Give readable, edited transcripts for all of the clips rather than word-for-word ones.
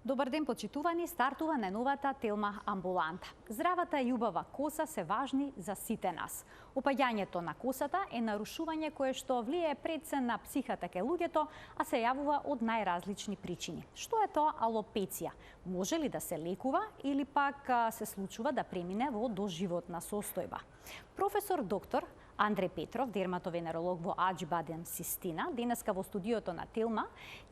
Добар ден, почитувани, стартува најновата Телма амбуланта. Здравата и убава коса се важни за сите нас. Опаѓањето на косата е нарушување кое што влие пред се на психата кај луѓето, а се јавува од најразлични причини. Што е тоа алопеција? Може ли да се лекува или пак се случува да премине во доживотна состојба? Професор доктор Андреј Петров, дерматовенеролог во Аџибаден Систина, денеска во студиото на Телма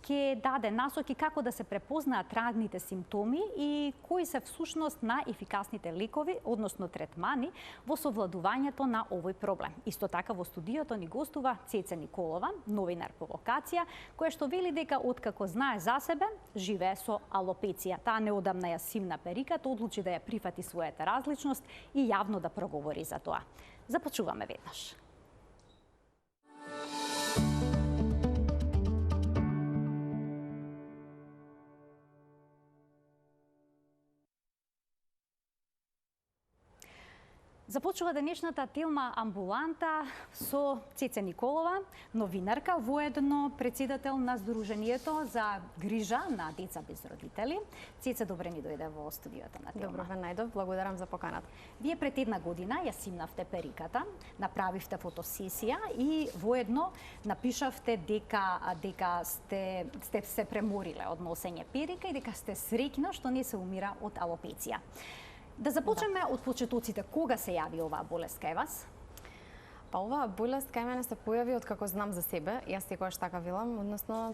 ќе даде насоки како да се препознаат ранните симптоми и кои се всушност најефикасните лекови, односно третмани, во совладувањето на овој проблем. Исто така во студиото ни гостува Цеце Николова, новинар по вокација, која што вели дека откако знае за себе, живее со алопеција. Таа неодамна ја симна периката, одлучи да ја прифати својата различност и јавно да проговори за тоа. Започуваме веднаш. Започува денешната Телма амбуланта со Цеце Николова, новинарка, воедно председател на Сдруженијето за грижа на деца без родители. Цеце, добре ни дојде во студиото на Телма. Добро ве најдов, благодарам за поканата. Вие пред една година ја симнавте периката, направивте фотосесија и воедно напишавте дека сте се премориле од носење перика и дека сте среќна што не се умира од алопеција. Да започнеме од почетоците. Кога се јави оваа болест кај вас? Па оваа болест кај мене се појави од како знам за себе. Јас секогаш така велам, односно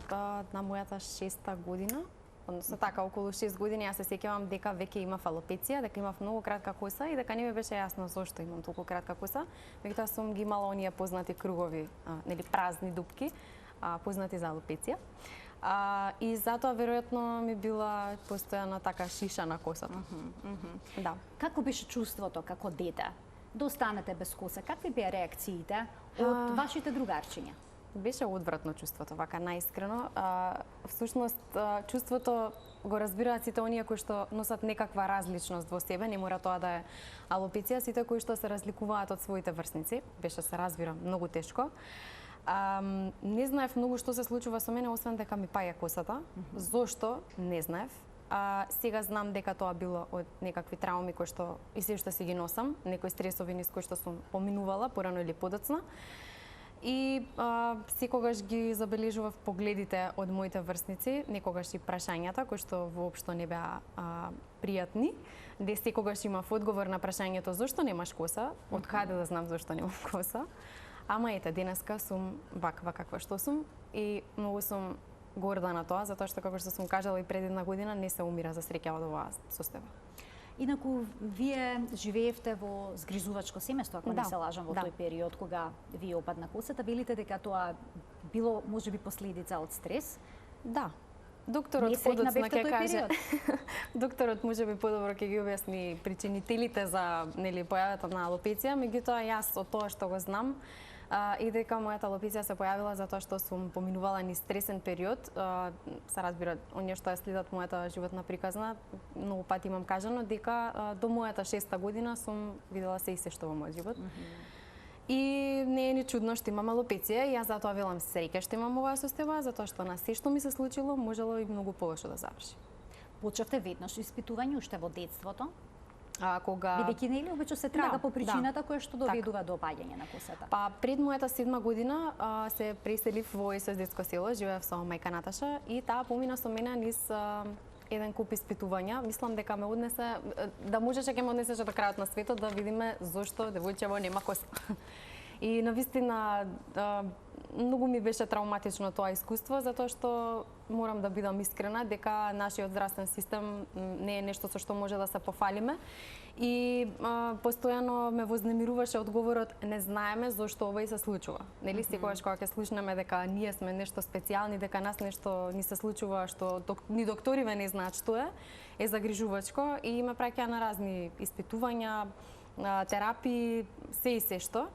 на мојата 6-та година, односно така околу 6 години јас се сеќавам дека веќе имав алопеција, дека имав многу кратка коса и дека не ми беше јасно зошто имам толку кратка коса. Меѓутоа сум ги имала оние познати кругови, нели празни дупки, познати за алопеција. И затоа веројатно ми била постојано така шиша на косата. Да. Како беше чувството како дете? Да останете без коса, какви беа реакциите од вашите другарчиња? Беше одвратно чувството, вака најискрено. Всушност, чувството го разбираат сите оние кои што носат некаква различност во себе, не мора тоа да е алопеција, сите кои што се разликуваат од своите врсници. Беше, се разбира, многу тешко. Не знаев многу што се случува со мене, освен дека ми паја косата. Зошто? Не знаев. Сега знам дека тоа било од некакви трауми кои што и се што си ги носам, некои стресови низ кои што сум поминувала порано или подоцна. И секогаш ги забележував погледите од моите врсници, некогаш и прашањата кои што воопшто не беа пријатни, де секогаш имав одговор на прашањето зошто немаш коса, од каде да знам зошто немам коса. Ама ете, денеска сум ваква каква што сум и многу сум горда на тоа, затоа што, како што сум кажала и пред една година, не се умира за среќа од оваа состојба. Инаку, вие живеевте во згрижувачко семејство, ако не се лажам, во тој период кога ви опадна косата. Велите дека тоа било можеби последица од стрес? Да. Докторот подоцна ќе каже. Докторот можеби подобро ќе ги објасни причинителите за појавата на алопеција, меѓутоа јас од тоа што го знам и дека мојата алопеција се појавила затоа што сум поминувала низ стресен период. Се разбира, оние што ја следат мојата животна приказна, многу пати имам кажано дека до мојата 6-та година сум видела се и се што во мојот живот. И не е ни чудно што имам алопеција, и јас затоа велам среќа што имам оваа состојба, затоа што на се што ми се случило можело и многу полошо да заврши. Почевте веднаш испитување уште во детството? Бидејќи нели обично се трага по причината која што доведува до опаѓање на косата. Па пред мојата 7 година се преселив во СОС детско село, живеев со мајка Наташа и таа помина со мене низ еден куп испитувања. Мислам дека ме однесе, да можеше ќе ме однесеше до крајот на светот да видиме зошто девојчево нема коса. И навистина многу ми беше травматично тоа искуство, затоа што морам да бидам искрена дека нашиот здравствен систем не е нешто со што може да се пофалиме. И постојано ме вознемируваше одговорот не знаеме зошто ова и се случува. Нели секогаш кога ќе слушнеме дека ние сме нешто специјални, дека нас нешто ни се случува што ни докториве не знаат што е загрижувачко и ме праќа на разни испитувања, терапии, се и се што.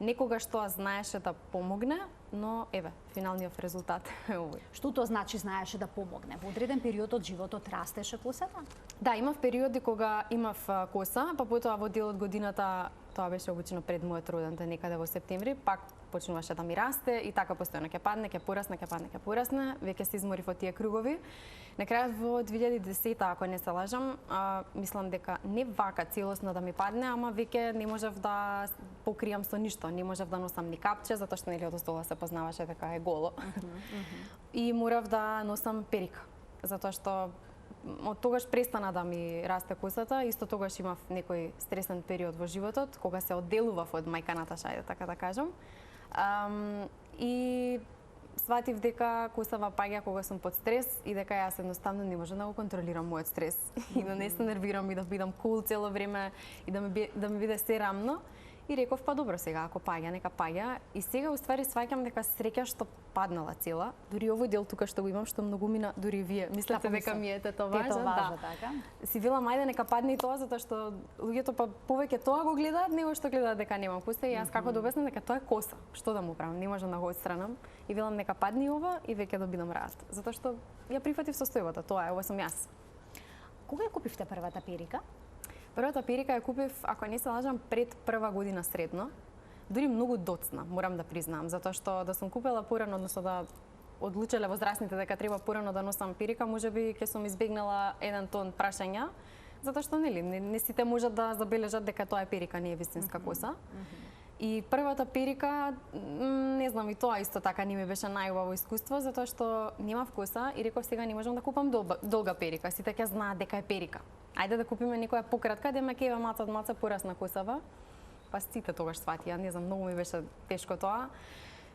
Некогаш тоа знаеше да помогне, но еве, финалниот резултат е овој. Што тоа значи знаеше да помогне? Во одреден период од животот растеше косата? Да, имав периоди кога имав коса, па потоа во дел од годината, тоа беше обично пред мојот роден ден, некаде во септември, пак почнуваше да ми расте и така постојано ќе падне, ќе порасне, ќе падне, ќе порасне, веќе се изморив од тие кругови. На крајот во 2010, ако не се лажам, мислам дека не вака целосно да ми падне, ама веќе не можев да покријам со ништо, не можев да носам ни капче, затоа што нели од оздола се познаваше дека е голо. И морав да носам перика, затоа што од тогаш престана да ми расте косата, исто тогаш имав некој стресен период во животот, кога се одделував од мајка Наташа, ајде така да кажам. И сватив дека косава паѓа кога сум под стрес и дека јас едноставно не можам да го контролирам мојот стрес и да не се нервирам и да бидам кул цело време и да ми биде се рамно. И реков, па добро сега, ако паѓа, нека паѓа. И сега, уствари, сваќам дека среќа што паднала цела. Дури овој дел тука што го имам, што многу мина, дури вие мислите дека ми е тетоважа, да. Така. Си велам, ајде, нека падне и тоа, затоа што луѓето па повеќе тоа го гледаат, него што гледаат дека немам коса. И јас како да обяснам дека тоа е коса. Што да му правам? Не можам да го отстранам. И велам, нека падне и ова и веќе да бидам раст. Затоа што ја прифатив состојбата, тоа е, ова сум јас. Кога ја купивте првата перика? Првата перика ја купив, ако не се лажам, пред прва година средно. Дури многу доцна, морам да признам, затоа што да сум купила порано, односно да одлучиле возрастните дека треба порано да носам перика, можеби ќе сум избегнала 1 тон прашања, затоа што нели не сите можат да забележат дека тоа е перика, не е вистинска коса. И првата перика, не знам, и тоа исто така не ми беше најубаво искуство, затоа што немав коса и реков сега не можам да купам долга перика, сите ќе знаат дека е перика. Ајде да купиме некоја пократка, да ме кева маца од маца порасна косава. Па сите тогаш сватија, не знам, многу ми беше тешко тоа.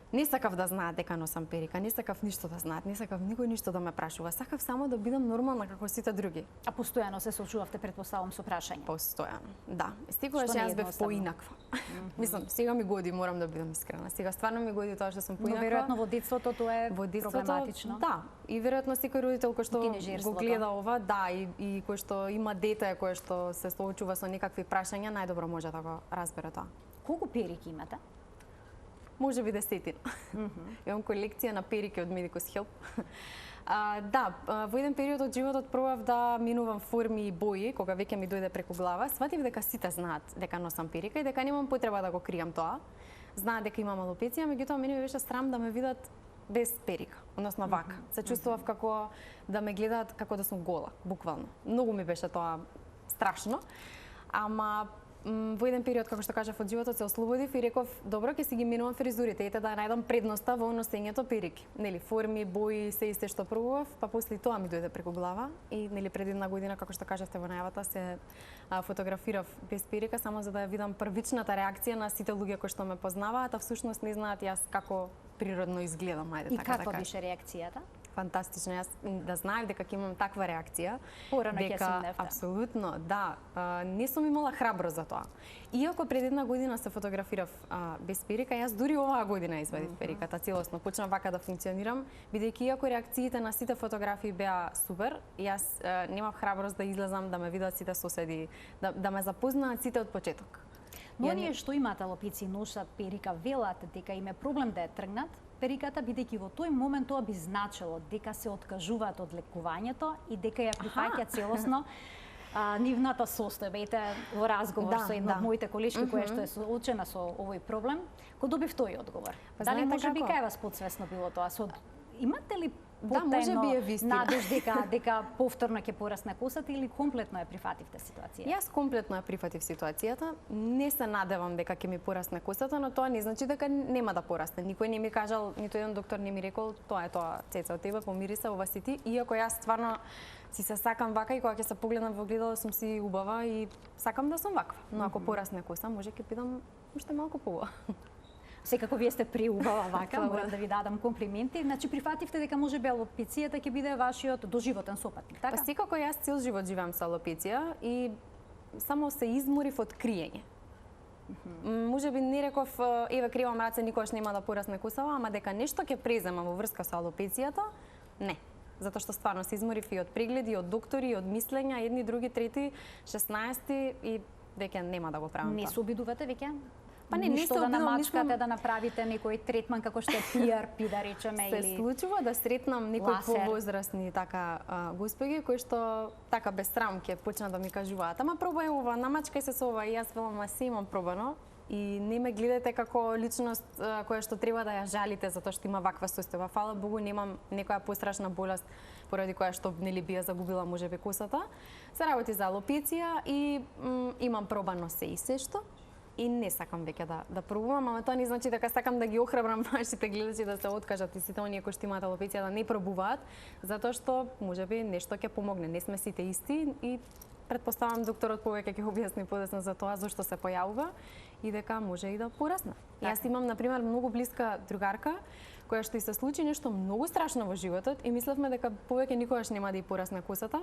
Не сакав да знаат дека носам перика, не сакав ништо да знаат, не сакав никој ништо да ме прашува. Сакав само да бидам нормална како сите други. А постојано се соочувавте, предпоставам, со прашања? Постојано, да. Секогаш јас бев поинаква. Мислам, сега ми годи, морам да бидам искрена. Сега стварно ми годи тоа што сум поинаква. Но веројатно во детството тоа е проблематично. Да, и веројатно секој родител кој што го гледа ова, да, и кој што има дете кој што се соочува со некакви прашања, најдобро може да го разбере тоа. Колку перики имате? Може би 10. Имам колекција на перики од Medicus Help. Да, во еден период од животот пробав да минувам форми и бои, кога веќе ми дојде преку глава, сватив дека сите знаат дека носам перика и дека немам потреба да го кријам тоа. Знаат дека имам алопеција, меѓутоа мене ми беше срам да ме видат без перика, односно вака. Се чувствував како да ме гледаат како да сум гола, буквално. Многу ми беше тоа страшно. Ама во еден период, како што кажав, од животот се ослободив и реков, добро, ќе си ги минувам фризурите, ете да најдам предноста во носењето перики. Нели, форми, бои, се исте што пробував, па после тоа ми дојде преку глава и нели пред една година, како што кажавте во најавата, се фотографирав без перика само за да ја видам првичната реакција на сите луѓе кои што ме познаваат, а всушност не знаат јас како природно изгледам, ајде така да кажам. И каква беше реакцијата? Фантастично, јас да знаев дека ќе имам таква реакција. Порано ќе си нефте. Апсолутно, да. Не сум имала храброст за тоа. Иако пред една година се фотографирав без перика, јас дури оваа година извадив периката целосно. Почнав вака да функционирам, бидејќи иако реакциите на сите фотографии беа супер, јас немав храброст да излезам, да ме видат сите соседи, да ме запознаат сите од почеток. Но оние што имаат алопеци и носат перика велат дека им е проблем да ја тргнат периката, бидејќи во тој момент тоа би значило дека се откажуваат од лекувањето и дека ја прифаќаат целосно нивната состојба. Ете, во разговор со една од моите колешки која што е соочена со овој проблем, го добив тој одговор. Дали може би кај вас подсвесно било тоа? Имате ли потајно надеж дека повторно ќе порасне косата или комплетно ја прифативте ситуацијата? Јас комплетно ја прифатив ситуацијата. Не се надевам дека ќе ми порасне косата, но тоа не значи дека нема да порасне. Никој не ми кажал, ниту еден доктор не ми рекол, тоа е тоа, Цеца, од тебе помири се, ова си ти. Иако јас стварно си се сакам вака и кога ќе се погледам во огледало сум си убава и сакам да сум ваква. Но ако порасне коса, може ќе бидам уште малку поубава. Секако вие сте преубава вака, морам да ви дадам комплименти. Значи прифативте дека можеби алопецијата ќе биде вашиот доживотен сопатник, така? Па секако јас цел живот живеам со алопеција и само се изморив од криење. Можеби не реков, еве кривам раце, никогаш нема да порасне косава, ама дека нешто ќе преземам во врска со алопецијата, не. Затоа што стварно се изморив и од прегледи, и од доктори, и од мислења, едни, други, трети, 16 и дека нема да го правам тоа. Не се обидувате веќе? Па не ништо да намачкате, да направите некој третман како што е PRP, да речеме, или се случува да сретнам некои повозрастни така господи кои што така без срам ќе почнат да ми кажуваат: "Ама пробај ова, намачкај се со ова." И јас велам: "Ма се имам пробано." и не ме гледате како личност која што треба да ја жалите затоа што има ваква состојба. Фала Богу, немам некоја пострашна болест поради која што нели би ја загубила можеби косата. Се работи за алопеција и имам пробано се и се што. И не сакам веќе да пробувам, ама тоа не значи дека сакам да ги охрабрам вашите гледачи да се откажат и сите оние кои што имаат алопеција да не пробуваат, затоа што можеби нешто ќе помогне. Не сме сите исти и претпоставам докторот повеќе ќе објасни подесно за тоа зошто се појавува и дека може и да порасне. Јас имам на пример многу блиска другарка која што и се случи нешто многу страшно во животот и мислевме дека повеќе никогаш нема да и порасне косата,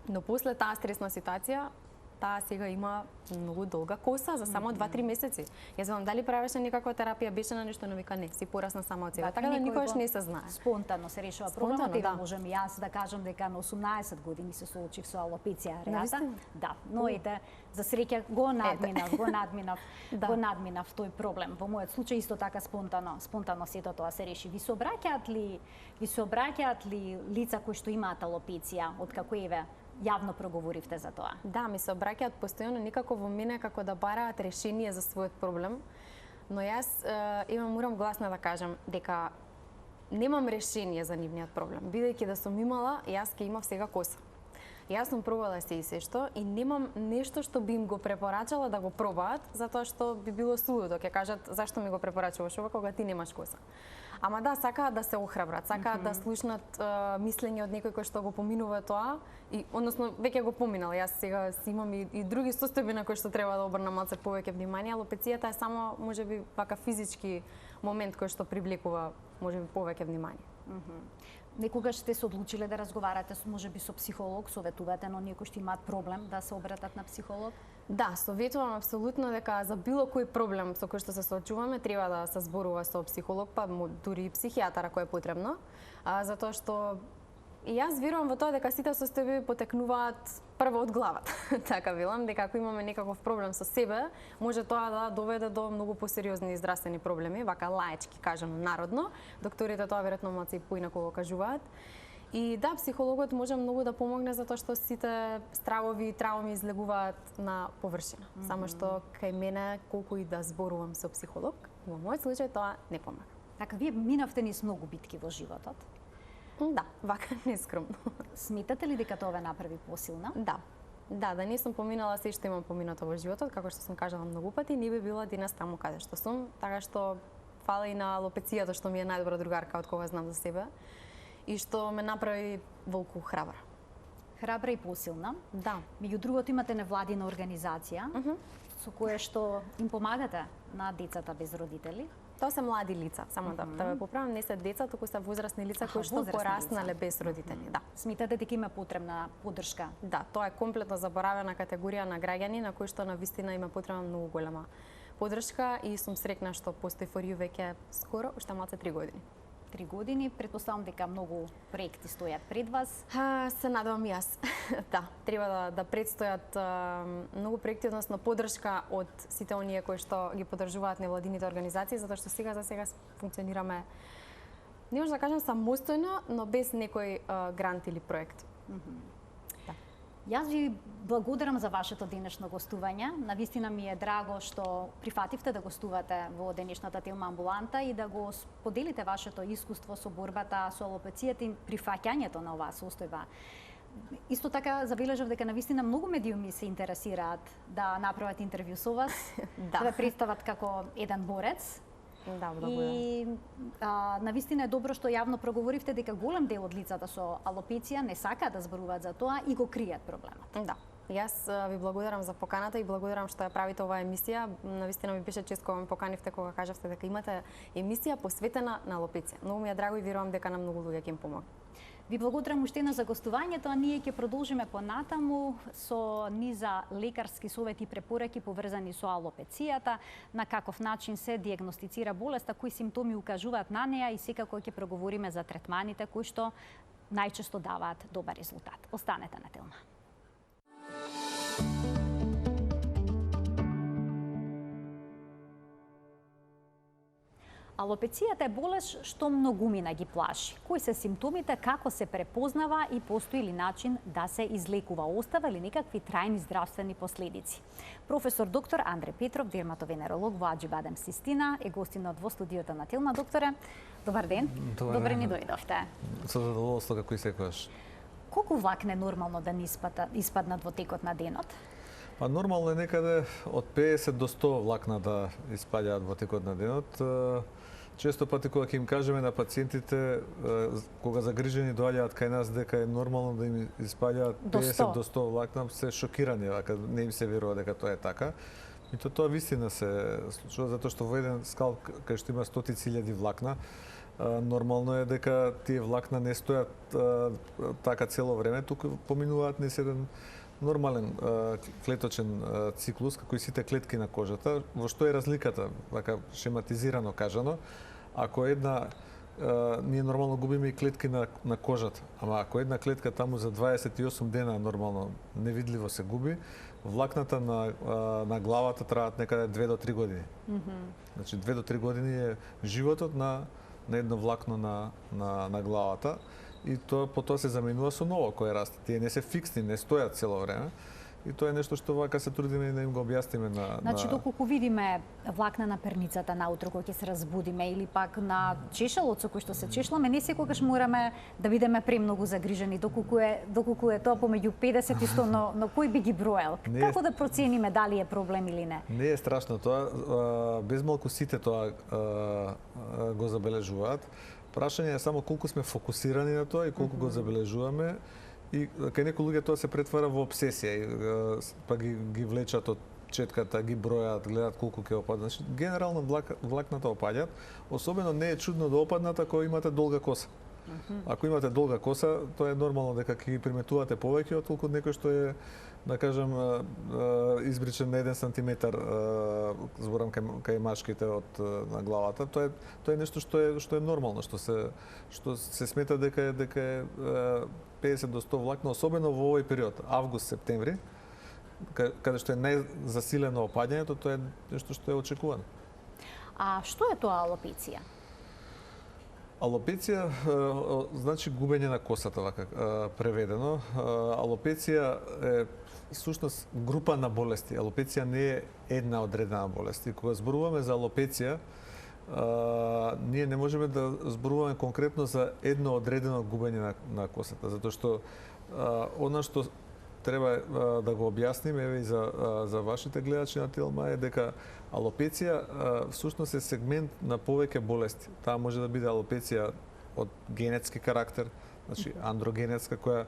но после таа стресна ситуација таа сега има многу долга коса за само 2-3 месеци. Јас велам дали правеше некаква терапија, беше на нешто, но вика не, си порасна само од себе. Така да никогаш не се знае. Спонтано се решава проблемот и можам и јас да кажам дека на 18 години се соочив со алопеција ареата. Да, но ете, за среќа го надминав тој проблем. Во мојот случај исто така спонтано сето тоа се реши. Ви се обраќаат ли лица кои што имаат алопеција откако еве јавно проговоривте за тоа? Да, ми се обраќаат постојано некако во мене како да бараат решение за својот проблем. Но јас морам гласно да кажам дека немам решение за нивниот проблем. Бидејќи да сум имала, јас ќе имав сега коса. Јас сум пробала се и се што и немам нешто што би им го препорачала да го пробаат, затоа што би било сулудо. Ќе кажат зашто ми го препорачуваш ова кога ти немаш коса. Ама да, сакаат да се охрабрат, сакаат да слушнат мислење од некој кој што го поминува тоа, и односно веќе го поминал. Јас сега си имам и други состојби на кои што треба да обрнам малце повеќе внимание. Алопецијата е само можеби вака физички момент кој што привлекува можеби повеќе внимание. Некогаш сте се одлучиле да разговарате можеби со психолог, советувате на оние кои што имаат проблем да се обратат на психолог? Да, советувам апсолутно дека за било кој проблем со кој што се соочуваме треба да се зборува со психолог, па дури и психијатар ако е потребно, затоа што и јас верувам во тоа дека сите состојби потекнуваат прво од главата. Така велам, дека ако имаме некаков проблем со себе, може тоа да доведе до многу посериозни здравствени проблеми, вака лаечки кажано народно. Докторите тоа веројатно малку поинаку го кажуваат. И да, психологот може многу да помогне затоа што сите стравови и трауми излегуваат на површина. Само што кај мене колку и да зборувам со психолог, во мојот случај тоа не помага. Така вие минавте низ многу битки во животот? Да, вака нескромно. Сметате ли дека тоа ве направи посилна? Да. Да не сум поминала се што имам поминато во животот, како што сум кажала многу пати, не би била денес таму каде што сум, така што фала и на алопецијата што ми е најдобра другарка од кога знам за себе и што ме направи волку храбра. Храбра и посилна. Да. Меѓу другото имате невладина организација со која што им помагате на децата без родители. Тоа се млади лица, само да ве поправам, не се деца, туку се возрастни лица кои што пораснале без родители. Да. Сметате дека има потребна поддршка? Да, тоа е комплетно заборавена категорија на граѓани на кои што навистина има потребна многу голема поддршка и сум среќна што постои For You веќе скоро, уште малце 3 години. 3 години, претпоставам дека многу проекти стојат пред вас. Се надевам и јас. Да, треба да предстојат многу проекти, односно поддршка од сите оние кои што ги поддржуваат невладините организации, затоа што сега за сега функционираме, не можам да кажам самостојно, но без некој грант или проект. Јас ви благодарам за вашето денешно гостување. Навистина ми е драго што прифативте да гостувате во денешната Телма амбуланта и да го споделите вашето искуство со борбата со алопецијата и прифаќањето на оваа состојба. Исто така забележав дека навистина многу медиуми се интересираат да направат интервју со вас, да ве представат како еден борец. Да, и навистина е добро што јавно проговоривте дека голем дел од лицата со алопеција не сакаат да зборуваат за тоа и го кријат проблемот. Да. Јас ви благодарам за поканата и благодарам што ја правите оваа емисија. Навистина ми беше чест кога ме поканивте кога кажавте дека имате емисија посветена на алопеција. Многу ми е драго и верувам дека на многу луѓе ќе им помогне. Ви благодарам уште еднаш за гостувањето, а ние ќе продолжиме понатаму со низа лекарски совети и препораки поврзани со алопецијата, на каков начин се диагностицира болеста, кои симптоми укажуваат на неа и секако ќе проговориме за третманите кои што најчесто даваат добар резултат. Останете на Телма. Алопецијата е болест што многумина ги плаши. Кои се симптомите, како се препознава и постои ли начин да се излекува, остава ли некакви трајни здравствени последици? Професор доктор Андре Петров, дерматовенеролог во Аџибадем Систина, е гостинот во студиото на Телма. Докторе, добар ден. Добре ни дојдовте. Со задоволство како и секогаш. Колку влакне нормално да ни испаднат во текот на денот? Па нормално е некаде од 50 до 100 влакна да испаѓаат во текот на денот. Често пати кога ќе им кажеме на пациентите, кога загрижени доаѓаат кај нас дека е нормално да им испаѓаат 50 до 100 влакна, се шокирани, вака не им се верува дека тоа е така. И тоа вистина се случува затоа што во еден скал кај што има стотици илјади влакна, нормално е дека тие влакна не стојат така цело време, туку поминуваат низ еден нормален клеточен циклус, како и сите клетки на кожата. Во што е разликата, така шематизирано кажано? Ако ние нормално губиме и клетки на кожата, ама ако една клетка таму за 28 дена нормално невидливо се губи, влакната на главата траат некаде 2 до 3 години. Значи 2 до 3 години е животот на едно влакно на главата. И потоа се заменува со ново кое расте. Тие не се фиксни, не стојат цело време. И тоа е нешто што вака се трудиме да им го објасниме Значи, доколку видиме влакна на перницата наутро кога ќе се разбудиме или пак на чешелот со кој што се чешламе, не секогаш мораме да бидеме премногу загрижени, доколку е тоа помеѓу 50 и 100, но кој би ги броел? Како да процениме дали е проблем или не? Не е страшно тоа, безмалку сите тоа го забележуваат. Прашање е само колку сме фокусирани на тоа и колку го забележуваме. И кај некои луѓе тоа се претвара во обсесија, па ги влечат од четката, ги бројат, гледаат колку ќе опаднат. Значи, генерално влакната опаѓаат, особено не е чудно да опаднат ако имате долга коса. Ако имате долга коса, тоа е нормално дека ќе ги приметувате повеќе отколку некој што е, да кажем, избричен на 1 сантиметар, зборам кај машките на главата. Тоа е нешто што е нормално, што се смета дека е 50 до 100 влакна, особено во овој период, август-септември, каде што е најзасилено опаѓањето, тоа е нешто што е очекувано. А што е тоа алопеција? Алопеција значи губење на косата, вака преведено. Алопеција е всушност група на болести. Алопеција не е една одредена болест. И кога зборуваме за алопеција, ние не можеме да зборуваме конкретно за едно одредено губење на косата, затоа што она што треба да го објасниме еве и за вашите гледачи на Телма е дека алопеција всушност е сегмент на повеќе болести. Таа може да биде алопеција од генетски карактер, значи андрогенетска, која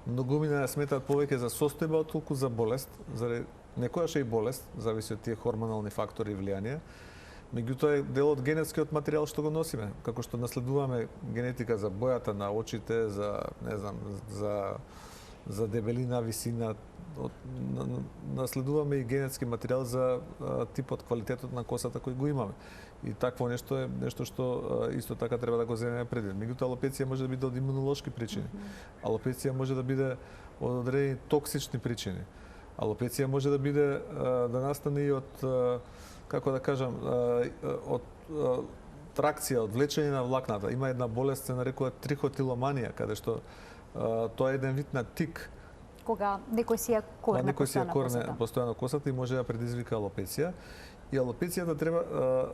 многумина ја сметаат повеќе за состојба отколку за болест, заради некојаш е и болест, зависи од тие хормонални фактори и влијанија. Меѓутоа е дел од генетскиот материјал што го носиме, како што наследуваме генетика за бојата на очите, за дебелина, висина, наследуваме и генетски материјал за типот, квалитетот на косата кој го имаме. И такво нешто е нешто што исто така треба да го земеме предвид. Меѓутоа алопеција може да биде од имунолошки причини. Алопеција може да биде од одредени токсични причини. Алопеција може да биде да настане и од, како да кажам, од тракција, од влечење на влакната. Има една болест се нарекува трихотиломанија, каде што тоа е еден вид на тик. Кога некој си ја корне постојано косата и може да предизвика алопеција. И алопецијата треба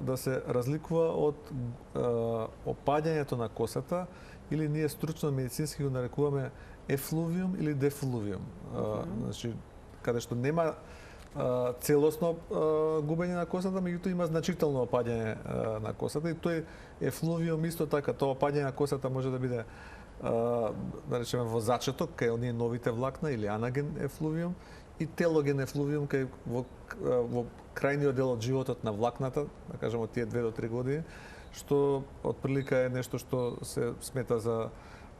да се разликува од опаѓањето на косата, или ние стручно медицински го нарекуваме ефлувиум или дефлувиум. Значи, каде што нема целосно губење на косата, меѓутоа има значително опаѓање на косата и тој ефлувиум исто така, тоа опаѓање на косата може да биде да речеме во зачеток кај оние новите влакна или анаген ефлувиум и телоген ефлувиум кај во крајниот дел од животот на влакната, да кажеме од тие 2 до 3 години, што отприлика е нешто што се смета за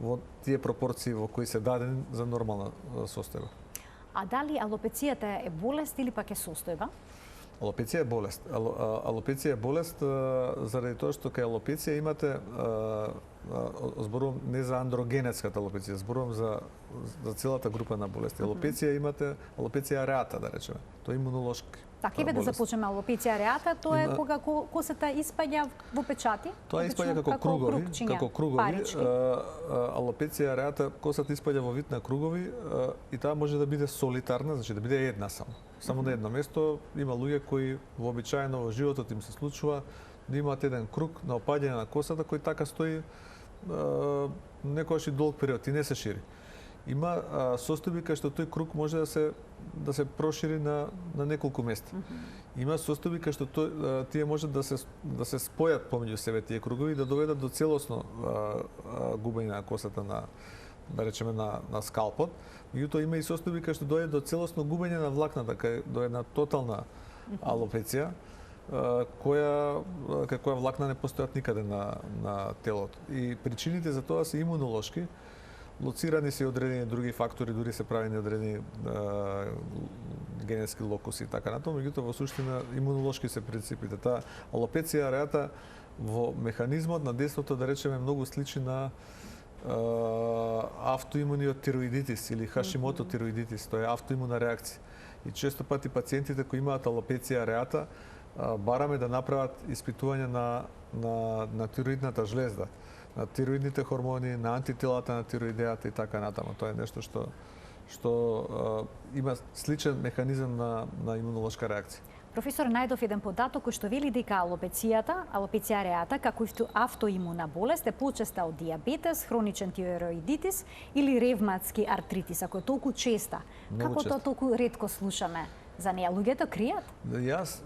во тие пропорции во кои се дадени за нормална состојба. А дали алопецијата е болест или пак е состојба? Алопеција е болест. Алопеција е болест заради тоа што кај алопеција имате зборувам не за андрогенетската алопеција, зборувам за целата група на болести. Алопеција имате алопеција ареата, да речеме. Тоа е имунолошки. Така, еве да започнеме алопеција ареата, тоа е кога косата испаѓа во печати. Тоа испаѓа како кругови, алопеција ареата, косата испаѓа во вид на кругови и таа може да биде солитарна, значи да биде една само на едно место. Има луѓе кои вообичаено во животот им се случува да имаат еден круг на опаѓање на косата кој така стои некојаш и долг период и не се шири. Има состојби кај што тој круг може да се прошири на неколку места. Има состојби кај што тие може да се спојат помеѓу себе тие кругови и да доведат до целосно губење на косата да речеме на скалпот. Меѓутоа има и состојби кај што доаѓа до целосно губење на влакната, до една тотална алопеција, кај која влакна не постојат никаде на телото. И причините за тоа се имунолошки, лоцирани се и одредени други фактори, дури се правени одредени генетски локуси и така натаму, меѓутоа во суштина имунолошки се принципите. Таа алопеција ареата во механизмот на десното, да речеме, многу сличи на автоимуниот тироидитис или хашимото тироидитис, тоа е автоимуна реакција. И често пати пациентите кои имаат алопеција ареата бараме да направат испитување на тироидната жлезда, на тироидните хормони, на антителата на тироидеата и така натаму. Тоа е нешто што има сличен механизам на имунолошка реакција. Професор, најдов еден податок кој што вели дека алопеција ареата, како автоимуна болест, е почеста од дијабетес, хроничен тироидитис или ревматски артритис, ако е толку честа. Како тоа толку ретко слушаме за неја? Луѓето кријат? Јас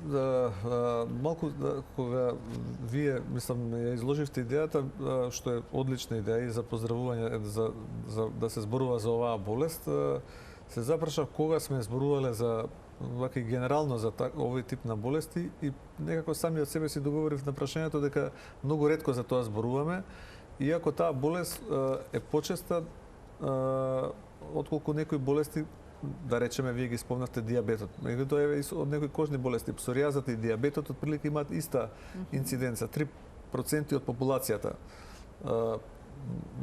малку кога вие мислам ја изложивте идејата, што е одлична идеја и за поздравување за да се зборува за оваа болест, се запрашав кога сме зборувале за вака и генерално за овој тип на болести и некако сами од себе си договорив на прашањето дека многу ретко за тоа зборуваме, иако таа болест е почеста отколку некои болести, да речеме, вие ги спомнавте дијабетот. Меѓутоа еве од некои кожни болести, псоријазата и дијабетот отприлика имаат иста инциденца, 3% од популацијата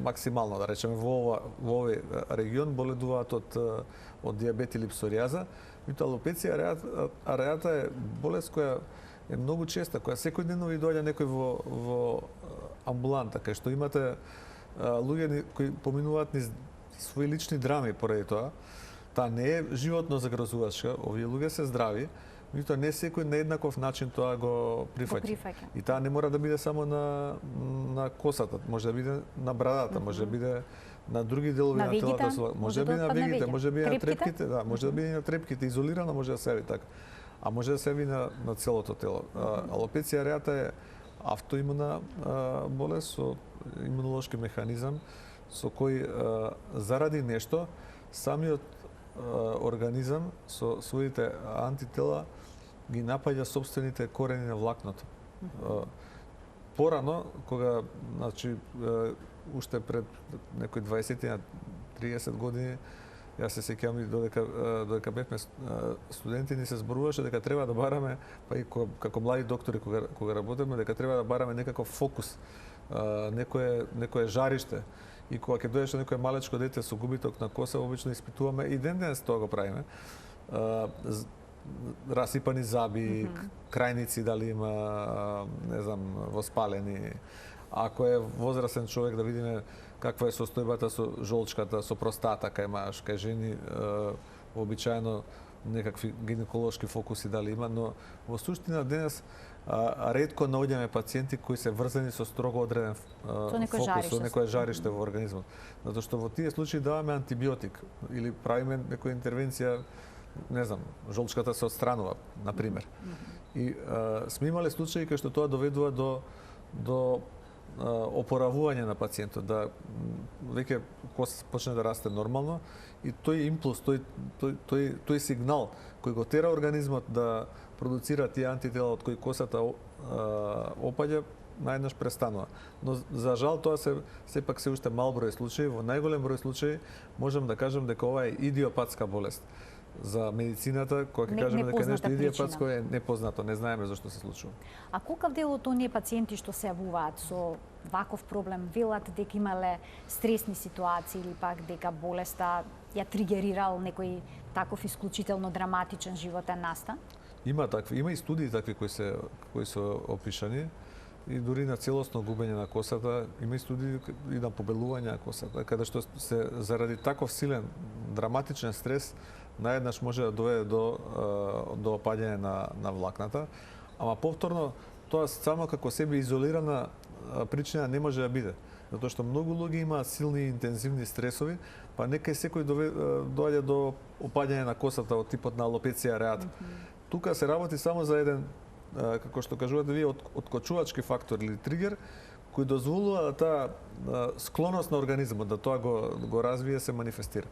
максимално, да речеме, во овој регион боледуваат од дијабет или псоријаза. Меѓутоа алопеција ареата е болест која е многу честа, која секојдневно ви доаѓа некој во амбуланта, кај што имате луѓе кои поминуваат низ своји лични драми поради тоа. Таа не е животно загрозувачка, овие луѓе се здрави, меѓутоа не секој на еднаков начин тоа го прифаќа. И таа не мора да биде само на косата, може да биде на брадата, може да биде на други делови на телото, може да биде на вегите, може да биде на трепките, да, може да биде на трепките, изолирано може да се яви така. А може да се яви на целото тело. Алопеција ареата е автоимуна болест со имунолошки механизам со кој заради нешто самиот организам со своите антитела ги напаѓа собствените корени на влакното. Порано, кога, значи, уште пред некои 20-30 години, јас се сеќавам и додека бевме студенти, ни се зборуваше дека треба да бараме, па и како млади доктори кога работевме, дека треба да бараме некаков фокус, некое жариште. И кога ќе дојдеш некој малечко дете со губиток на коса, обично испитуваме и ден-денес тоа го правиме. Расипани заби, крајници дали има, не знам, воспалени. Ако е возрастен човек, да видиме каква е состојбата со жолчката, со простата кај маж, кај жени, обичаено некакви гинеколошки фокуси дали има, но во суштина денес ретко наоѓаме пациенти кои се врзани со строго одреден фокус, со некое жариште во организмот. Затоа што во тие случаи даваме антибиотик или правиме некоја интервенција, не знам, жолчката се отстранува, на пример. И сме имале случаи кај што тоа доведува до опоравување на пациентот, да веќе коса почне да расте нормално и тој импулс, тој сигнал кој го тера организмот да продуцира тие антитела од кои косата опаѓа, наеднаш престанува. Но за жал тоа сепак се уште мал број случаи, во најголем број случаи можам да кажам дека ова е идиопатска болест. за медицината, кога ќе кажеме дека нешто идиопатско е непознато, не знаеме зашто се случува. А колкав дел од оние пациенти што се јавуваат со ваков проблем велат дека имале стресни ситуации или пак дека болеста ја тригерирал некој таков исклучително драматичен животен настан? Има и студии такви кои се опишани и дури на целосно губење на косата, има и студии и на побелување на косата, каде што се заради таков силен драматичен стрес наеднаш може да доведе до опаѓање на влакната, ама повторно тоа само како себе изолирана причина не може да биде. Затоа што многу луѓе имаат силни и интензивни стресови, па нека секој доаѓа до опаѓање на косата од типот на алопеција ареата. Тука се работи само за еден, како што кажувате вие, откочувачки фактор или тригер, кој дозволува да таа склоност на организмот, да тоа го развие, се манифестира.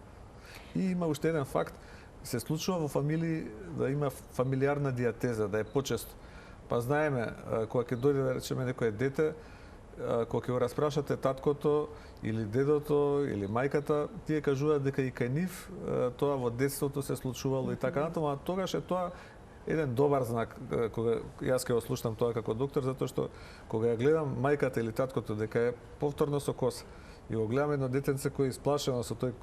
И има уште еден факт, се случува во фамилии да има фамилиарна диатеза, да е почесто. Па знаеме, кога ќе дојде, да речеме, некое дете, кога ќе го распрашате таткото или дедото или мајката, тие кажуваат дека и кај нив тоа во детството се случувало и така натаму, а тогаш е тоа еден добар знак кога јас ќе го слушнам тоа како доктор, затоа што кога ја гледам мајката или таткото дека е повторно со коса и го гледам едно детенце кој е исплашено со тој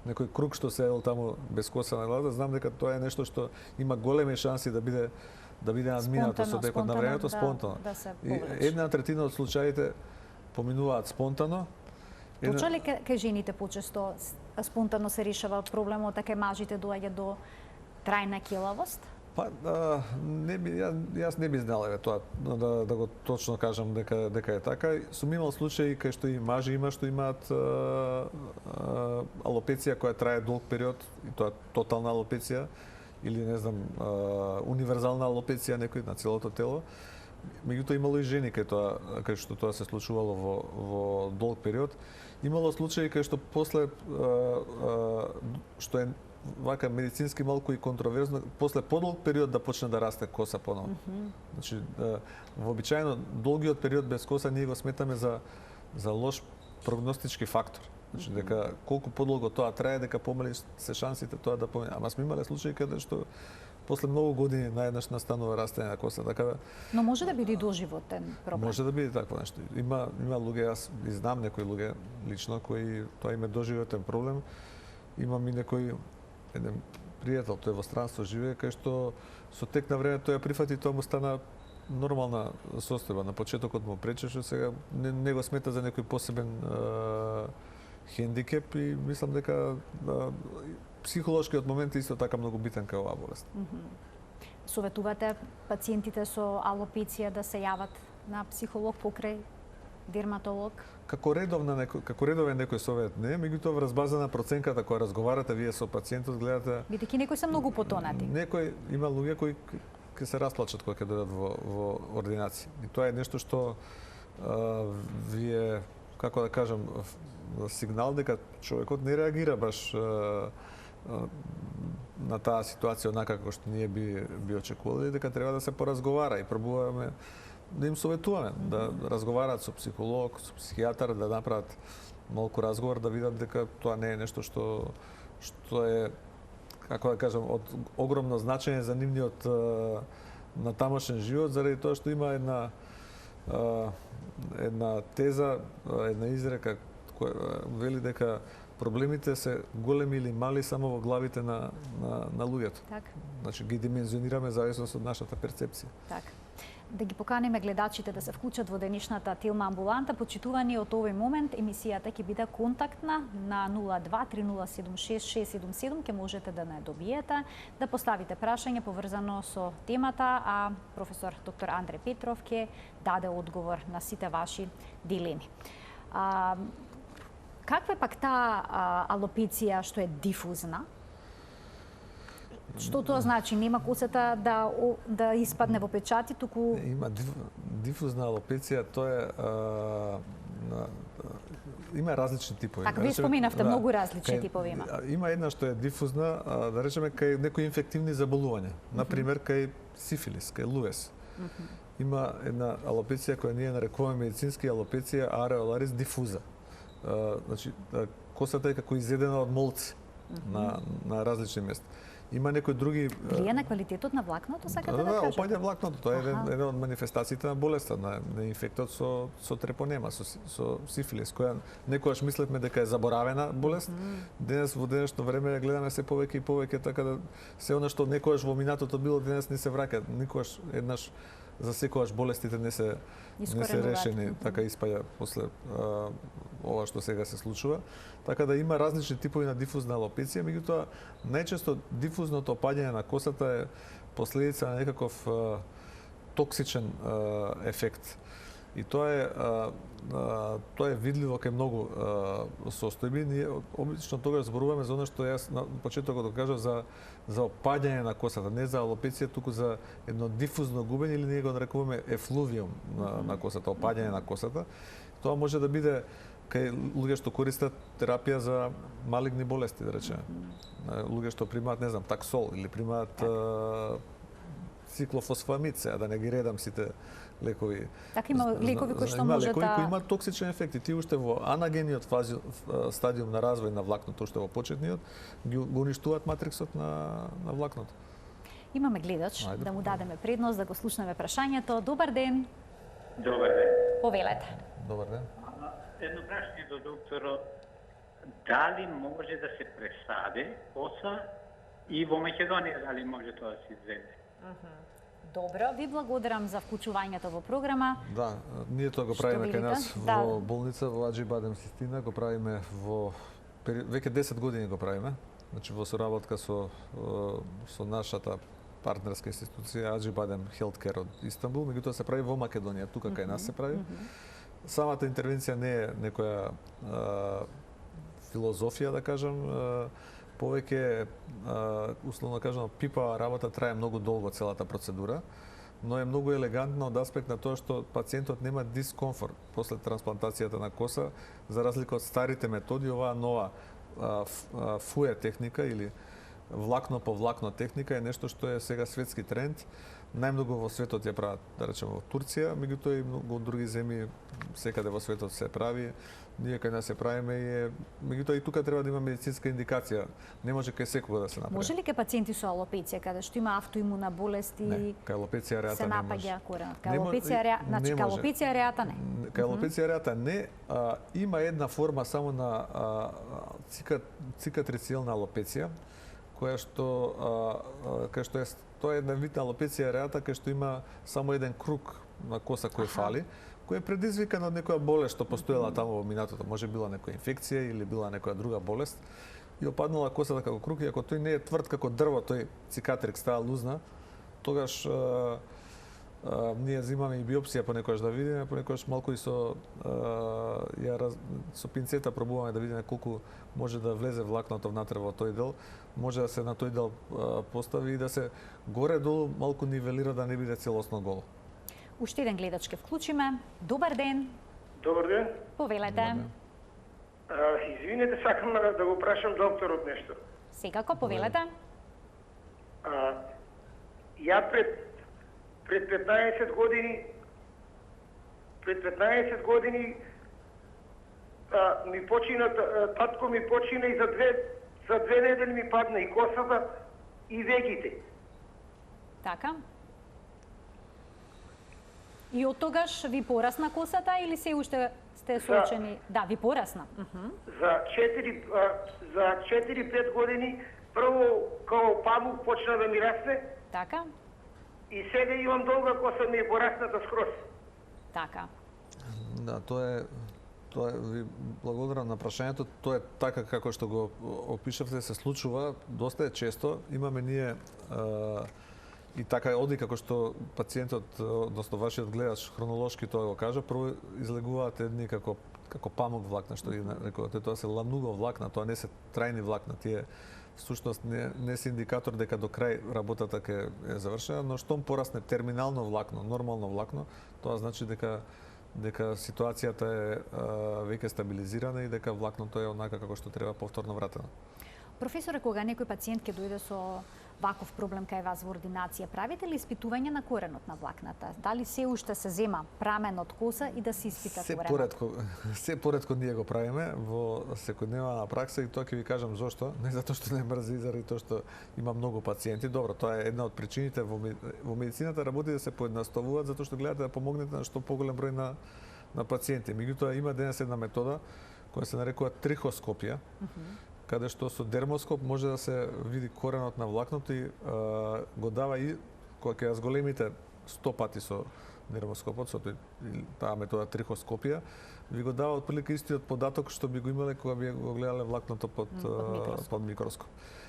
некој круг што се едел таму без коса на главата, знам дека тоа е нешто што има големи шанси да биде надминато со текот на времето, спонтано. И 1/3 од случаите поминуваат спонтано. Точно ли кај жените почесто спонтано се решава проблемот, а кај мажите доаѓа до трајна килавост? Па, јас не би знал тоа, да го точно кажам дека е така. Сум имал случаи кај што и мажи има што имаат алопеција која трае долг период, и тоа тотална алопеција, или не знам, универзална алопеција некој на целото тело. Меѓутоа имало и жени кај што тоа се случувало во долг период. Имало случаи кај што после што е вака медицински малку и контроверзно, после подолг период да почне да расте коса поново. Значи, вообичаено долгиот период без коса ние го сметаме за лош прогностички фактор. Значи, дека колку подолго тоа трае, дека помали се шансите тоа да помине. Ама сме имале случаи каде што после многу години наеднаш настанува растење на коса, така да. Но може да биде доживотен проблем. Може да биде такво нешто. Има луѓе, јас и знам некои луѓе лично кои тоа им е доживотен проблем. Имам и некој еден пријател, тој во странство живее, кај што со тек на време тој ја прифати, тоа му стана нормална состојба. На почетокот му пречеше, сега не го смета за некој посебен хендикеп и мислам дека психолошкиот момент е исто така многу битен кај оваа болест. Советувате пациентите со алопеција да се јават на психолог покрај дерматолог? Како редовен некој совет не, меѓутоа врз база на проценката која разговарате вие со пациентот, гледате. Бидејќи некои се многу потонати. Има луѓе кои ќе се расплачат кога ќе дојдат во ординација. И тоа е нешто што вие, како да кажам, сигнал дека човекот не реагира баш на таа ситуација онака како што ние би очекувале, дека треба да се поразговара и пробуваме да им советуваме да разговараат со психолог, со психијатар, да направат малку разговор, да видат дека тоа не е нешто што е, како да кажам, од огромно значење за нивниот на тамошен живот, заради тоа што има една теза, една изрека која вели дека проблемите се големи или мали само во главите на луѓето. Така. Значи ги димензионираме зависност од нашата перцепција. Така. Да ги поканеме гледачите да се вклучат во денешната Телма амбуланта. Почитувани од овој момент, емисијата ќе биде контактна на 02-3076-677. Ке можете да не добиете, да поставите прашање поврзано со темата, а професор доктор Андре Петров ќе даде одговор на сите ваши дилеми. Каква е пак таа алопеција што е дифузна? Што тоа значи? Нема косата да испадне во печати, туку... Има дифузна алопеција, тоа е... Има различни типови. Така, вие споменавте многу различни типови има. Има една што е дифузна, да речеме, кај некои инфективни заболувања. Например, кај сифилис, кај луес. Има една алопеција која ние нарекуваме медицински алопеција ареоларис дифуза. Значи, косата е како изедена од молци на различни места. Има некои други влие на квалитетот на влакното, сакате да да, кажете? опаѓа влакното, тоа е една од манифестациите на болеста, на инфектот со трепонема, со сифилис, која некогаш мислевме дека е заборавена болест. Денес во денешно време ја гледаме се повеќе и повеќе, така да се она што некогаш во минатото било, денес не се враќа. Никогаш еднаш за секогаш болестите не се решени, така испаѓа после ова што сега се случува. Така да има различни типови на дифузна алопеција, меѓутоа најчесто дифузното опаѓање на косата е последица на некаков токсичен ефект. И тоа е видливо кај многу состојби. Ние обично тогаш зборуваме за она што јас на почетокот го кажав за опаѓање на косата, не за алопеција, туку за едно дифузно губење или ние го нарекуваме ефлувиум на косата, опаѓање на косата. Тоа може да биде кај луѓе што користат терапија за малигни болести, да речеме. Луѓе што примаат, не знам, таксол или примаат циклофосфамид, да не ги редам сите лекови. Така има лекови кои што може да кои имаат токсичен ефект. Тие уште во анагениот стадиум на развој на влакното, уште во почетниот, го уништуваат матриксот на влакното. Имаме гледач, да му дадеме предност да го слушнеме прашањето. Добар ден. Добар ден. Повелете. Добар ден. Едно прашање до докторот. Дали може да се пресади коса и во Македонија дали може тоа да се изведе? Добро, ви благодарам за вклучувањето во програма. Да, ние тоа го правиме кај нас во болница во Аџи Бадем Систина, го правиме веќе 10 години го правиме. Значи во соработка со нашата партнерска институција Аџи Бадем Healthcare од Истанбул, меѓутоа се прави во Македонија, тука кај нас се прави. Самата интервенција не е некоја филозофија, да кажам, повеќе, условно кажано, пипава работа, трае многу долго целата процедура, но е многу елегантна од аспект на тоа што пациентот нема дискомфорт после трансплантацијата на коса, за разлика од старите методи, оваа нова фуе техника или влакно по влакно техника е нешто што е сега светски тренд. Најмногу во светот ја прават, да речеме, во Турција, меѓутоа и многу други земји секаде во светот се прави. Ние кај нас се правиме и меѓутоа и тука треба да има медицинска индикација. Не може кај секого да се направи. Може ли кај пациенти со алопеција каде што има автоимуна болест и не, кај алопеција ареата се напаѓа коренот? Кај алопеција ареата, значи кај алопеција ареата не. Кај алопеција ареата не, има една форма само на цикатрицијална алопеција, која што е тоа е една вид на алопеција ареата кај што има само еден круг на коса кој фали, кој е предизвикан од некоја болест што постоела таму во минатото. Може била некоја инфекција или била некоја друга болест и опаднала косата како круг, и ако тој не е тврд како дрво, тој цикатрик става лузна, тогаш ние взимаме и биопсија понекогаш да видиме, понекогаш малку и со пинцета пробуваме да видиме колку може да влезе влакното внатре во тој дел, може да се на тој дел постави и да се горе-долу малку нивелира да не биде целосно голо. Уште еден гледач ке вклучиме. Добар ден. Добар ден. Повелете. Извинете, сакам да го прашам докторот нешто. Секако, повелете. Ја пред 15 години ми почина, татко ми почина и за две недели ми падна и косата и вегите. Така. И од тогаш ви порасна косата или се уште сте соочени? Да, ви порасна. За 4-5 години прво као памук почна да ми расне. Така. И сега имам долга коса, ми е порасната скроз. Така. Да, тоа е ви благодарам на прашањето. Тоа е така како што го опишавте, се случува доста е често. Имаме ние и така оди како што пациентот, односно вашиот гледач хронолошки тоа го кажа, прво излегуваат едни како памук влакна, што ги нарекувате, тоа се лануго влакна, тоа не се трајни влакна, тие всушност не се индикатор дека до крај работата ќе е завршена, но штом порасне терминално влакно, нормално влакно, тоа значи дека ситуацијата е веќе стабилизирана и дека влакното е онака како што треба повторно вратено. Професоре, кога некој пациент ќе дојде со ваков проблем кај вас во ординација, правите ли испитување на коренот на влакната? Дали се уште се зема прамен од коса и да се испита коренот? Се поредко ние го правиме во секојдневна пракса и тоа ќе ви кажам зошто. Не затоа што не мрзи, заради тоа што има многу пациенти. Добро, тоа е една од причините во медицината работи да се поедноставуваат затоа што гледате да помогнете на што поголем број на пациенти. Меѓутоа има денес една метода која се нарекува трихоскопија, каде што со дермоскоп може да се види коренот на влакното и го дава и кога ќе ја зголемите 100 пати со дермоскопот, со таа метода трихоскопија, ви го дава отприлика истиот податок што би го имале кога би го гледале влакното под микроскоп.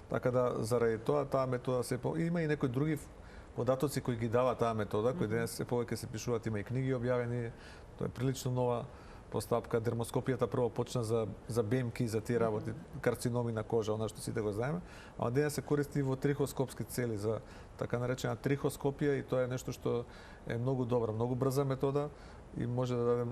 Така да заради тоа таа метода има и некои други податоци кои ги дава таа метода, кои денес се повеќе се пишуваат, има и книги објавени, тоа е прилично нова постапка. Дермоскопијата прво почна за бемки, за тие работи, карциноми на кожа, она што сите го знаеме, а денес се користи во трихоскопски цели за така наречена трихоскопија и тоа е нешто што е многу добра, многу брза метода и може да даде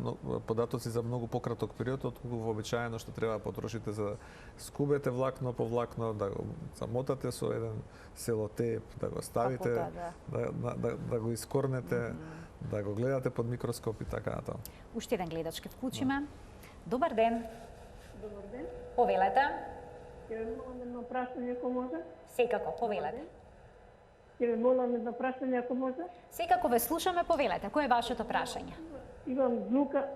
податоци за многу пократок период отколку вообичаено што треба да потрошите за да скубете влакно по влакно, да го замотате со еден селотеп, да го ставите, да го искорнете, да го гледате под микроскоп и така натаму. Уште еден гледач ке вклучиме. Добар ден. Добар ден. Повелете. Ќе ве молам едно прашање ако може. Секако, повелете. Ќе ве молам едно прашање ако може. Секако ве слушаме, повелете. Кој е вашето прашање? Имам внука.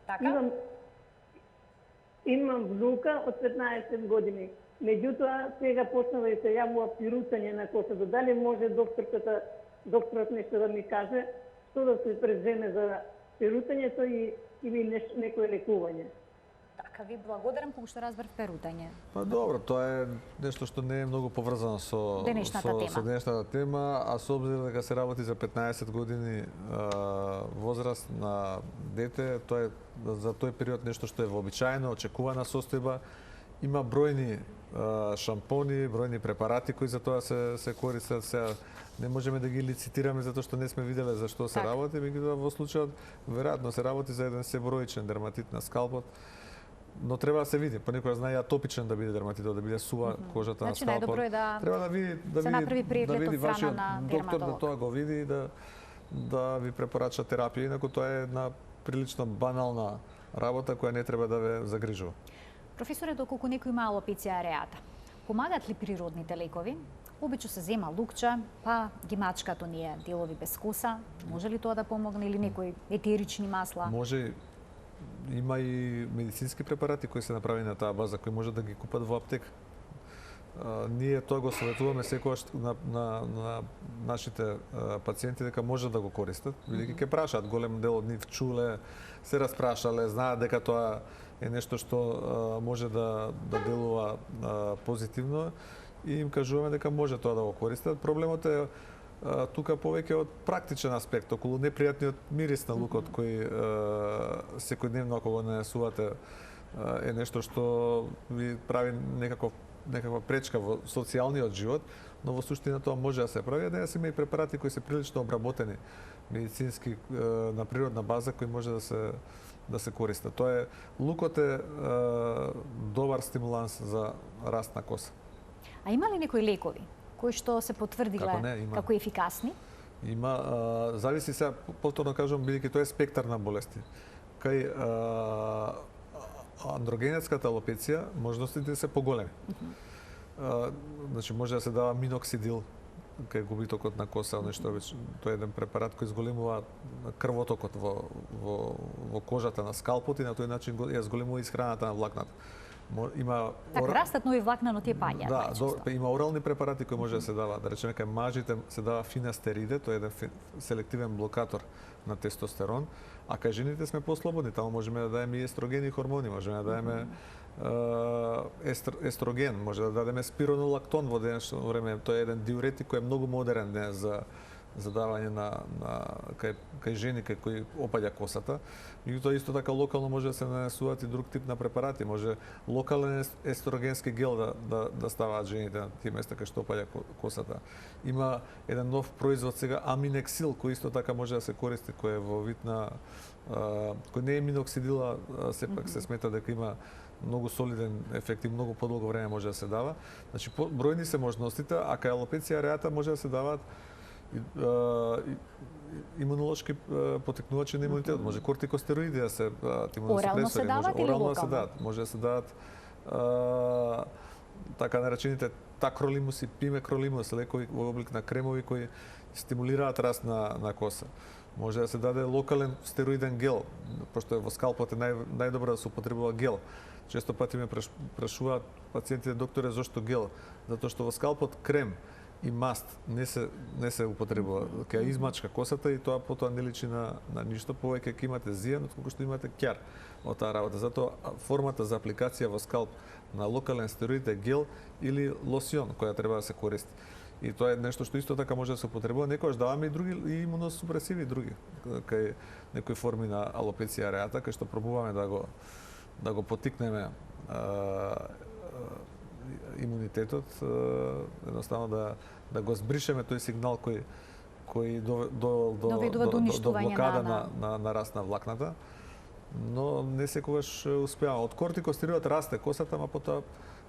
Така? Имам внука од 15 години. Меѓутоа сега почнува да се јавува пирутање на косата. Дали може докторот нешто да ми каже што да се преземе за пирутањето или некое лекување? Така, ви благодарам кога што разбрав перутање. Па добро, тоа е нешто што не е многу поврзано со денешната тема, а со обзир дека се работи за 15 години возраст на дете, тоа е за тој период нешто што е вообичаено, очекувана состојба. Има бројни шампони, бројни препарати кои за тоа се користат. Сега не можеме да ги лицитираме затоа што не сме виделе за што се работи, меѓутоа во случајот веројатно се работи за еден себроичен дерматит на скалпот. Но треба да се види, понекогаш знае атопичен да биде дерматитот, да биде сува кожата на скалпот. Најдобро е да треба да направи преглед од страна на доктор дерматолог. да тоа го види и да ви препорача терапија, инаку тоа е една прилично банална работа која не треба да ве загрижува. Професоре, доколку некој има алопеција ареата, помагат ли природните лекови? Обично се зема лукче, па ги мачкат оние делови без коса. Може ли тоа да помогне или некои етерични масла? Може. Има и медицински препарати кои се направени на таа база, кои може да ги купат во аптека. Ние тоа го советуваме секогаш на нашите пациенти дека може да го користат, бидејќи ќе прашаат, голем дел од нив чуле, се распрашале, знаат дека тоа е нешто што може да делува позитивно и им кажуваме дека може тоа да го користат. Проблемот е тука повеќе од практичен аспект, околу непријатниот мирис на лукот кој секојдневно ако го нанесувате е нешто што ви прави некаква пречка во социјалниот живот, но во суштина тоа може да се прави. Денес има и препарати кои се прилично обработени медицински на природна база кои може да се користат. Тоа е лукот е добар стимуланс за раст на коса. А има ли некои лекови кои што се потврдиле како ефикасни? Има, зависи сега, повторно кажам, бидејќи тоа е спектар на болести. Кај андрогенетската алопеција можностите се поголеми. Значи може да се дава миноксидил кај губитокот на коса, нешто тоа е еден препарат кој зголемува крвотокот во кожата на скалпот и на тој начин ја зголемува исхраната на влакната. Има така растат нови влакна, но тие паѓаат. Да, има орални препарати кои може да се дава, да речеме кај мажите се дава финастериде, тоа е еден селективен блокатор на тестостерон, а кај жените сме послободни, таму можеме да дадеме и естрогени хормони, можеме да дадеме естроген, може да дадеме спиронолактон во денешно време, тоа е еден диуретик кој е многу модерен денес за давање кај жени кај кои опаѓа косата. Меѓутоа исто така локално може да се нанесуваат и друг тип на препарати, може локален естрогенски гел да ставаат жените на тие места кај што опаѓа косата. Има еден нов производ сега аминексил кој исто така може да се користи, кој е во вид на кој не е миноксидил, сепак се смета дека има многу солиден ефект и многу подолго време може да се дава. Значи бројни се можностите, а кај алопеција ареата може да се даваат имунолошки потекнувачи на имунитетот. Може кортикостероиди да се орално се дават или орално локално? се дават. Може да се дават така наречените такролимус и пимекролимус, лекови во облик на кремови кои стимулираат раст на коса. Може да се даде локален стероиден гел, пошто во скалпот е најдобро да се употребува гел. Често пати ме прашуваат пациентите, докторе, зошто гел? Затоа што во скалпот крем и маст не се употребува. Ќе измачка косата и тоа потоа не личи на ништо, повеќе ќе имате зијан отколку што имате ќар од таа работа. Затоа формата за апликација во скалп на локален стероид е гел или лосион која треба да се користи. И тоа е нешто што исто така може да се употребува. Некогаш даваме и други и имуносупресиви други кај некои форми на алопеција ареата, кај што пробуваме да го потикнеме имунитетот, едноставно да го збришеме тој сигнал кој доведува до блокада на раст на влакната, но не секогаш успеава. Од кортикостероидот расте косата, ма потоа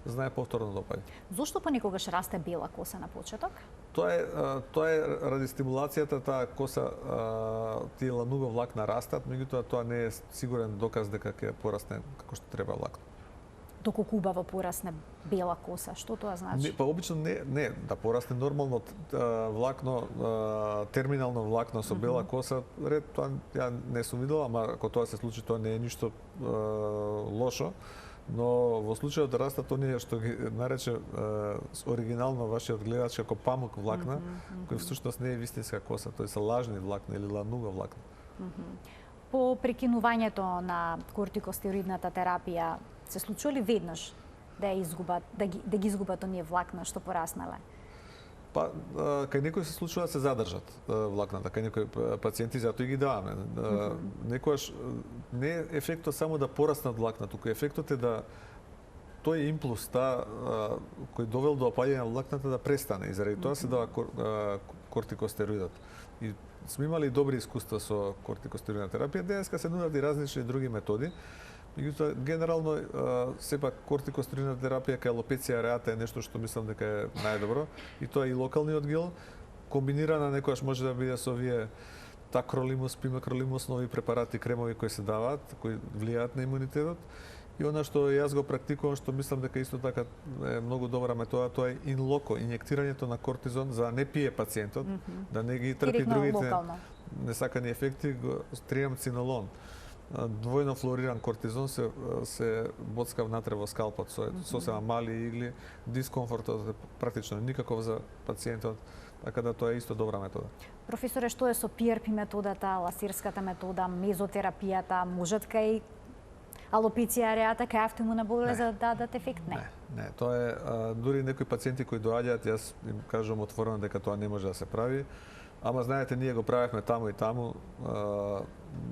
знае повторно допаѓа. Зошто понекогаш расте бела коса на почеток? Тоа е ради стимулацијата, таа коса, тие лануго влакна растат, меѓутоа тоа не е сигурен доказ дека ќе порасне како што треба влакно. Доколку убаво порасне бела коса, што тоа значи? Па обично не да порасне нормално влакно, терминално влакно со бела коса, ред тоа ја не сум видела, ама ако тоа се случи, тоа не е ништо лошо. Но во случајот да растат оние што ги нарече оригинално вашиот гледач како памук влакна, кои всушност не е вистинска коса, тој се лажни влакна или лануга влакна. По прекинувањето на кортикостероидната терапија се случува ли веднаш да ги изгубат оние влакна што пораснале? Па, кај некои се случува да се задржат влакната, кај некои пациенти затоа и ги даваме. Некојаш не е ефектот само да пораснат влакна, туку ефектот е да тој импулс кој довел до опаѓање на влакната да престане и заради тоа се дава кортикостероидот. И сме имали добри искуства со кортикостероидна терапија, денеска се нудат и различни други методи. Меѓутоа, генерално, сепак кортикостероидна терапија кај алопеција ареата е нешто што мислам дека е најдобро. И тоа и локалниот гел, комбинирана некојаш може да биде со овие такролимус, пимекролимус, нови препарати, кремови кои се даваат, кои влијаат на имунитетот. И она што јас го практикувам, што мислам дека исто така е многу добра метода, тоа е ин локо, инјектирањето на кортизон за да не пие пациентот, да не ги трпи другите несакани ефекти, триамцинолон. Двојно флуориран кортизон се боцка внатре во скалпот со сосема мали игли, дискомфортот е практично никаков за пациентот, така да тоа е исто добра метода. Професоре, што е со PRP методата, ласерската метода, мезотерапијата, можат кај алопеција ареата, кај автоимуна болеза да дадат ефект? Не, тоа е дури некои пациенти кои доаѓаат, јас им кажувам отворено дека тоа не може да се прави. Ама знаете, ние го правевме таму и таму.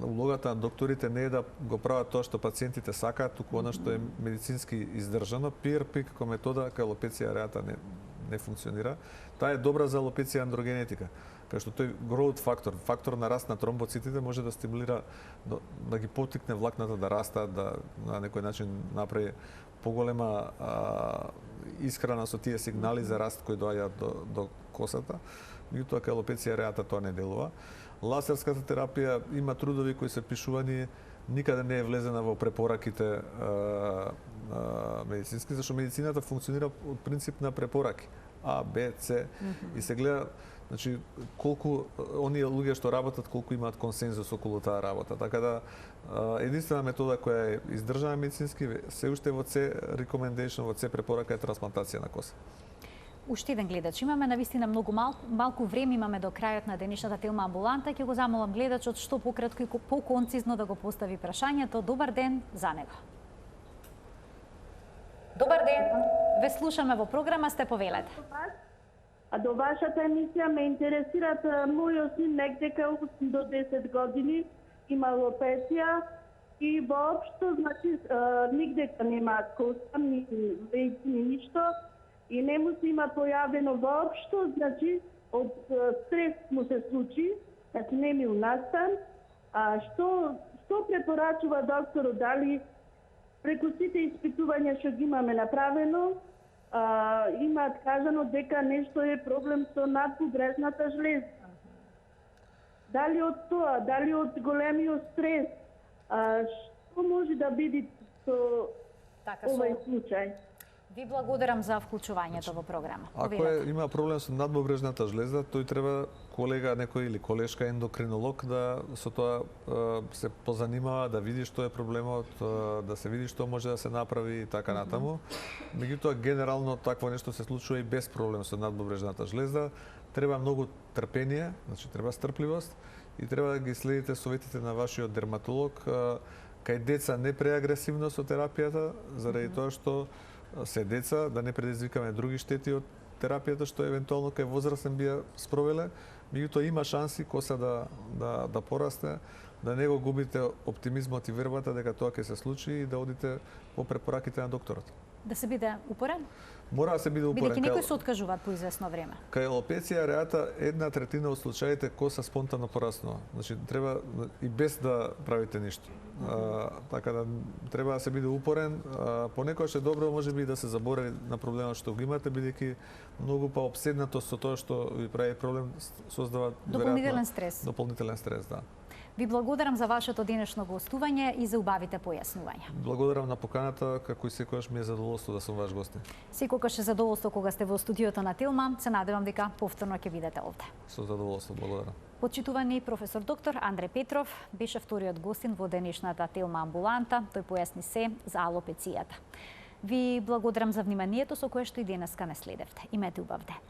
Улогата на докторите не е да го прават тоа што пациентите сакаат, туку она што е медицински издржано. PRP како метода кај алопеција ареата не функционира. Таа е добра за алопеција андрогенетика, кај што тој growth фактор на раст на тромбоцитите може да стимулира да ги потикне влакната да растат, да на некој начин направи поголема исхрана со тие сигнали за раст кои доаѓаат до косата. Меѓутоа кај алопеција ареата тоа не делува. Лазерската терапија има трудови кои се пишувани, никаде не е влезена во препораките медицински, зашто медицината функционира од принцип на препораки А, Б, С и се гледа, значи колку оние луѓе што работат колку имаат консензус околу таа работа. Така да единствена метода која е издржана медицински се уште во С recommendation, во С препорака е трансплантација на коса. Уште еден гледач. Имаме навистина многу малку време, имаме до крајот на денешната Телма амбуланта. Ќе го замолам гледачот што пократко и поконцизно да го постави прашањето. Добар ден за него. Добар ден. Ве слушаме во програма, сте повелете. А до вашата емисија ме интересираат мојот син некдека до 10 години има алопеција и воопшто, значи, нигдека нема коса, ни ништо. И не му се има појавено воопшто, значи, од стрес му се случи, значи не ми унастан. А што препорачува докторот, дали преку сите испитувања што ги имаме направено, имаат кажано дека нешто е проблем со надбубрежната жлеза. Дали од тоа, дали од големиот стрес, што може да биде со овој случај? Ви благодарам за вклучувањето во програма. Ако има проблем со надбубрежната жлеза, тој треба колега некој или колешка ендокринолог да со тоа се позанимава, да види што е проблемот, да се види што може да се направи и така натаму. Меѓутоа генерално такво нешто се случува и без проблем со надбубрежната жлеза. Треба многу трпение, значи треба стрпливост и треба да ги следите советите на вашиот дерматолог. Кај деца не преагресивно со терапијата, заради тоа што се деца, да не предизвикаме други штети од терапијата што евентуално кај возрастен би ја спровеле. Меѓутоа има шанси коса да порасте, да не го губите оптимизмот и вербата дека тоа ќе се случи и да одите по препораките на докторот. Да се биде упорен? Мора да се биде упорен. Бидејќи некои се откажуваат по известно време. Кај алопеција реата 1/3 од случаите коса спонтано пораснува. Значи треба и без да правите ништо. Така да треба да се биде упорен. Понекогаш е добро можеби да се заборави на проблемот што го имате, бидејќи многу па обседнатост со тоа што ви прави проблем создава дополнителен стрес. Дополнителен стрес, да. Ви благодарам за вашето денешно гостување и за убавите појаснувања. Благодарам на поканата, како и секогаш ми е задоволство да сум ваш гостин. Секогаш е задоволство кога сте во студиото на Телма. Се надевам дека повторно ќе бидете овде. Со задоволство, благодарам. Почитувани професор доктор Андре Петров беше вториот гостин во денешната Телма амбуланта. Тој појасни се за алопецијата. Ви благодарам за вниманието со кое што и денеска не следевте. Имете убав ден.